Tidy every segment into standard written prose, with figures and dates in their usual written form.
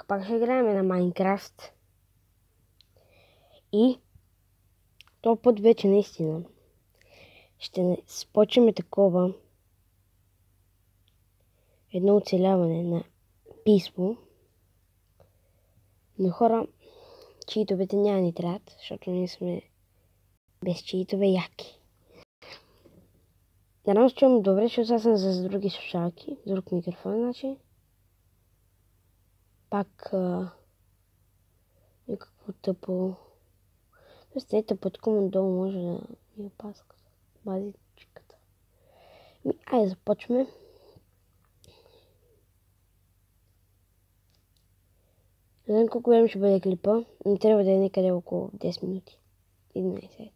Пак ще играем на Майнкрафт. И този път вече наистина ще спочваме такова едно оцеляване на писмо на хора, чиитовете няма ни трябват, защото ние сме без чиитове яки. Надявам се чувам добре, защото аз съм с други слушалки, друг микрофон, значи. Пак някакво тъпо. Тоест не е тъпотко, но долу може да ми опаска базичката. Айде започваме. Не знам колко време ще бъде клипа, но трябва да е някъде около 10 минути. 11.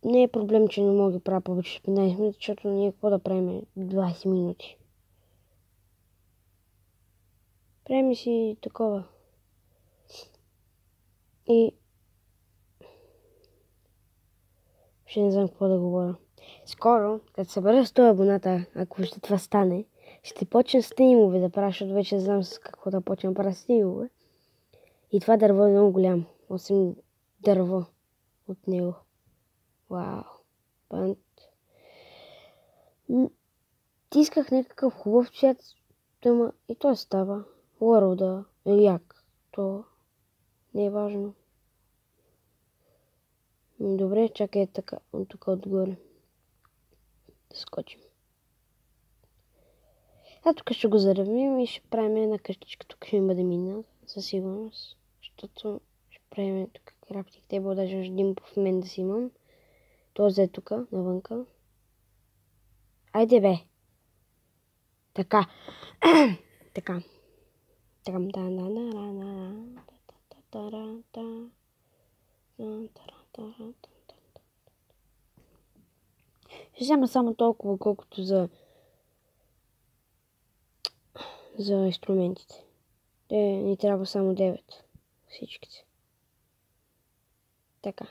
Не е проблем, че не мога да правя повече 15 минути, защото ние какво да правим 20 минути. Правим си такова. И ще не знам какво да говоря. Скоро, като събера 100 абоната, ако ще това стане, ще почна стримове да правя, защото вече знам с какво да почна да правя стримове. И това дърво е много голямо. 8 дърво от него. Вау. Пант. Исках някакъв хубав цвят, и то става. World или як. То не е важно. Добре, чакай така, тук отгоре. Да скочим. Тук ще го заравним и ще правим една къщичка. Тук ще ми бъде мина, със сигурност. Защото ще правим тук крафтинг тейбъл, даже ще дим в мен да си имам. Този е тук, навънка. Айде бе! Така. Така. Ще взема само толкова, колкото за инструментите. Те ни трябва само 9. Всичките. Така.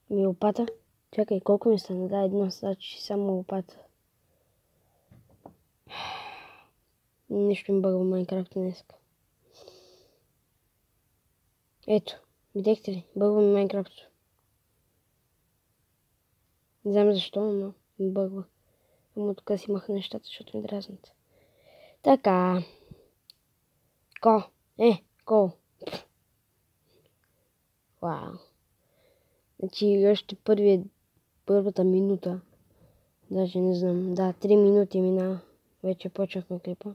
Ми лопата. Чакай, колко ми стана? Да, едно, значи само лопата. Нещо ми бъгва Майнкрафт днеска. Ето, видяхте ли? Бъгва ми Майнкрафт. Не знам защо, но ми бъгва. Ама тук си маха нещата, защото ми дразнат. Така. Ко. Вау. Значи още първата минута. Даже не знам. Да, 3 минути мина. Вече почнахме клипа.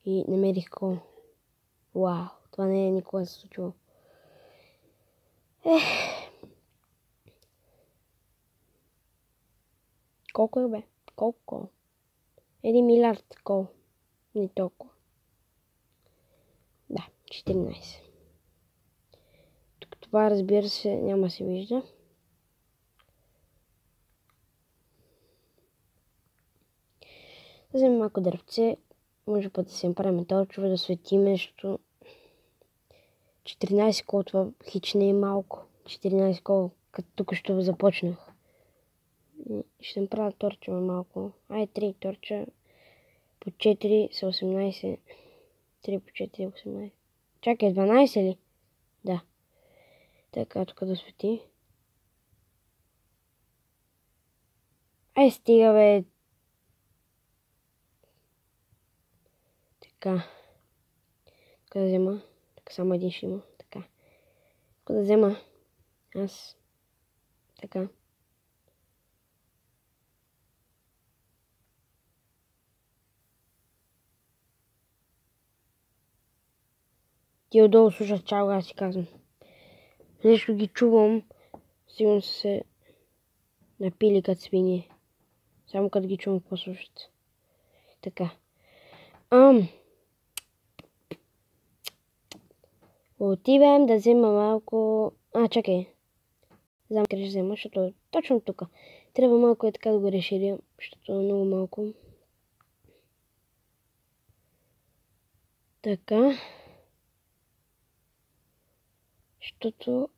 И намерих кол. Вау. Това не е никога се случило. Колко е бе? Колко? 1 милиард кол. Не толкова. Да, 14. Тук това, разбира се, няма се вижда. Да вземем малко дървце. Може път да се направим торчове, да светиме, защото 14 кол, това хич не е малко. 14 кол, като тук ще започнах. Ще направя торчове малко. 3 торча. По 4 са 18. 3 по 4 18. Чакай, 12 ли? Да. Така, тук да свети. Стига бе. Така. Тук да взема. Така само един ще има. Така. Тук да взема. Аз. Така. Ти отдолу слушаш чао, аз си казвам. Нещо ги чувам. Сигурно са се напили като свини. Само като ги чувам какво слушат. Така. Отивам да взема малко... чакай. Знам къде ще взема, защото е точно тук. Трябва малко така да го разширя, защото е много малко. Така. Защото...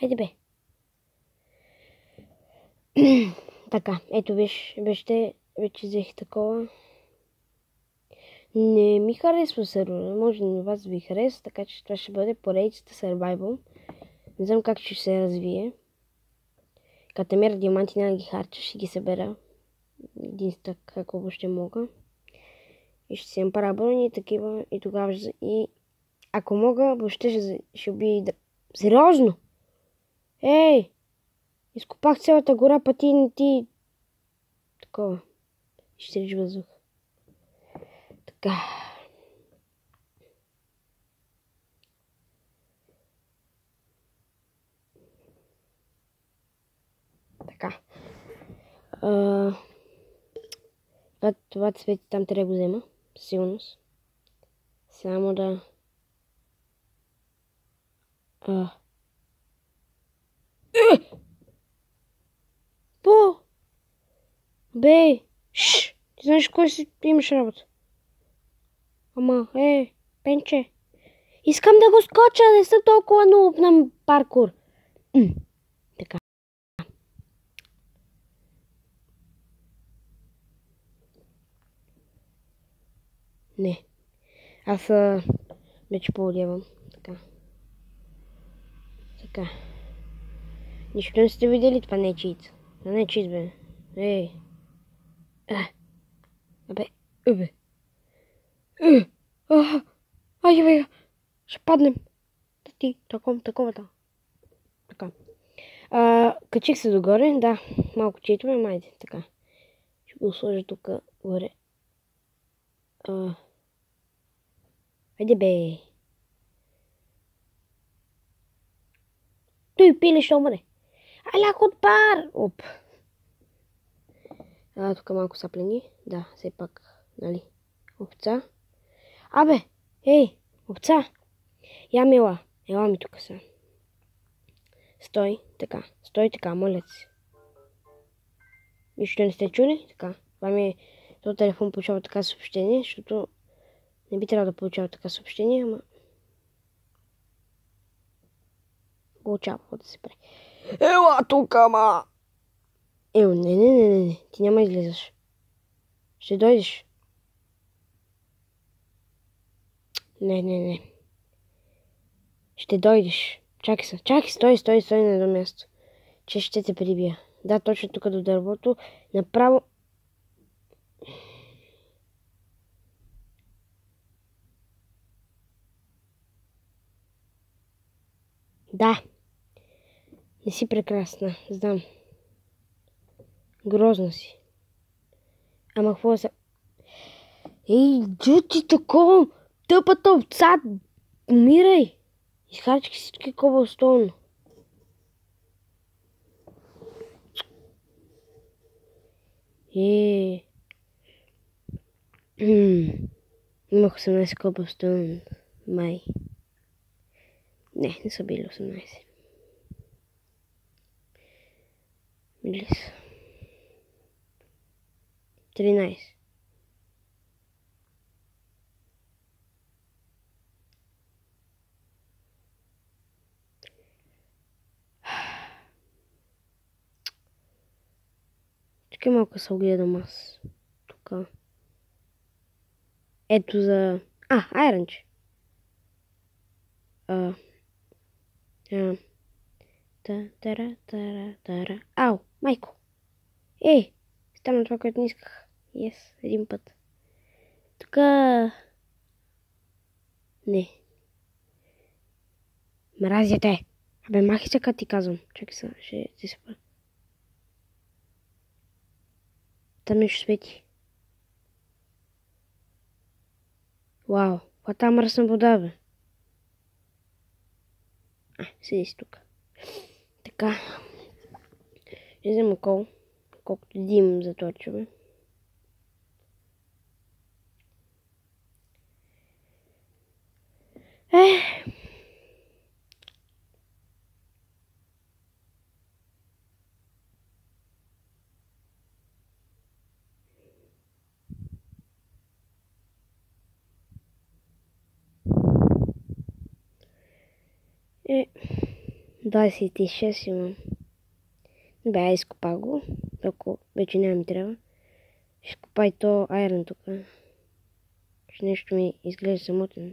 Хайде бе. Така, ето вече взех такова. Не ми харесва сервера, може на вас ви хареса, така че това ще бъде поредицата Survival. Не знам как ще се развие. Като намеря диаманти, няма ги харча, ще ги събера. Един стък, ако въобще мога. И ще си направя брони такива и тогава и ако мога, въобще ще убия Сериозно? Ей! Изкопах цялата гора, пъти не ти... Такова. Ще рич въздух. Така. Така. Това цвете там трябва да го взема. Със сигурност. Само да... Бе! Шш! Ти знаеш кой си имаш работа? Ама, пенче. Искам да го скоча, не съм толкова нуб на паркур. Така. Не. Аз вече поодявам. Така. Нищо не сте видели, това не е чит. Това не е чит, бе. Абе. Ай, ще паднем. Такова. Така. Качих се догоре, да. Малко читаме, майде. Така. Ще го сложа тук горе. Айде бе. Той пиле ще умре. Алях от пар! Оп. Тук малко саплени. Да, все пак. Нали? Овца. Абе! Ей! Овца! Я мила. Ела ми тук са. Стой така, моля си. Нищо не сте чули? Така. Това ми е... този телефон получава така съобщение, защото не би трябвало да получава така съобщение, ама... Получава, да се прави. Ела тук, ама! Не. Ти няма излизаш. Ще дойдеш. Не. Ще дойдеш. Чакай, стой на едно място. Че ще те прибия. Да, точно тук до дървото. Направо... Да. Не си прекрасна, знам. Грозна си. Ама какво са... Ей, джути такова! Тъпата овца! Умирай! Изхарчих всички кобълстоун. Имах 18 кобълстоун. Май. Не са били 18. Били са. 13. Чакай малко се огледам аз. Тук. Ето за... айранче. Тара. Ау, майко. Стана това, което не исках. Един път. Тук... Не. Мразя те. Абе, махи се, като ти казвам. Чакай сега, ще ти се пър. Там нещо свети. Вау, каква там мръсна вода, бе. Седи си тук. Така. Ще взема кол. Колкото дим заточваме. 26 имам. Бе, изкопа го. Ако вече няма ми трябва. Ще изкопа и то айрон тук. Ще нещо ми изглежда самотно.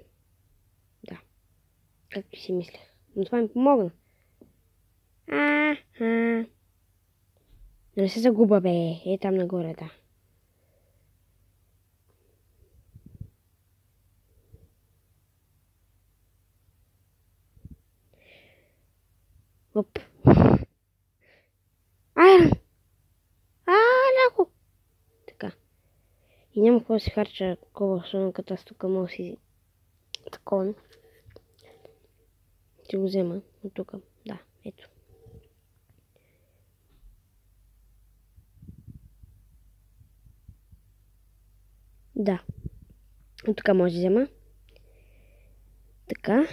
Да. Както си мислех. Но това ми помогна. Да не се загуба, бе. Е там нагоре, да. Оп. Айрон! Ляко! Така. И няма какво да се харча кобалстон, като аз тук мога си такова. Ще го взема от тук. Да, ето. Да. От тук може да взема. Така.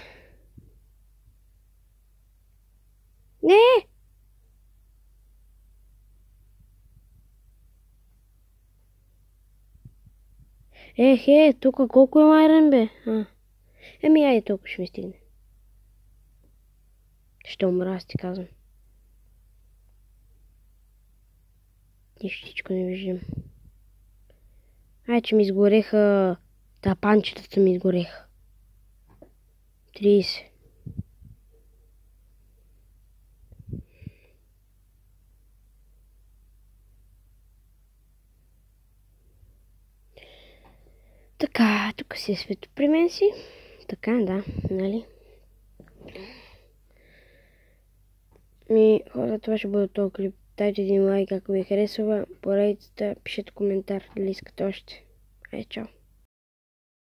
Не! Тук колко е айрон, бе? Айде толкова ще ми стигне. Ще умра, аз ти казвам. Нищичко не виждам. Че ми изгореха. Тапанчетата ми изгореха. 30. Така, тук си е свето при мен си. Така, да, нали? Хора, това ще бъде този клип. Дайте един лайк, ако ви харесва. Поредицата, пишете коментар, дали искате още. Чао!